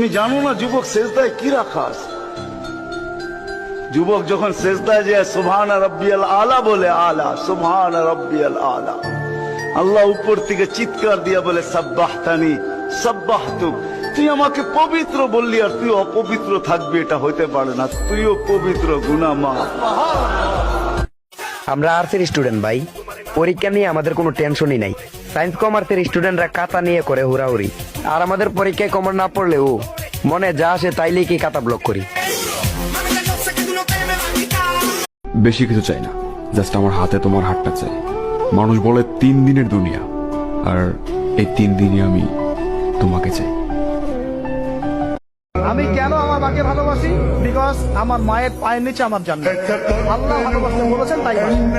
তুমি জানো না যুবক সেজদায় কি রাখা আছে? যুবক যখন সেজদায় যায় সুবহান রাব্বিয়াল আলা বলে, আলা সুবহান রাব্বিয়াল আলা, আল্লাহ উপর থেকে চিৎকার দিয়া বলে সাব্বাহতানি সাব্বাহতুক, তুই আমাকে পবিত্র বললি আর তুই অপবিত্র থাকবি, এটা হইতে পারে না, তুইও পবিত্র, গুনাহ মাফ। আমরা আর্টসের স্টুডেন্ট ভাই, পরীক্ষা নিয়ে আমাদের কোনো টেনশনই নাই। সায়েন্স কমার্সের স্টুডেন্টরা খাতা নিয়ে করে হুড়াহুড়ি, আর আমাদের পরীক্ষায় কমন না পড়লেও মনে যা আসে তাই লিখে খাতা ব্লক করি। বেশি কিছু চাই না, জাস্ট আমার হাতে তোমার হাতটা চাই। মানুষ বলে 3 দিনের দুনিয়া, আর এই 3 দিনই আমি তোমাকে চাই। আমি কেন আমার মাকে ভালোবাসি? বিকজ আমার মায়ের পায়ের নিচে আমার জান্নাত। আল্লাহ ভালোবাসতে বলেছেন, তাই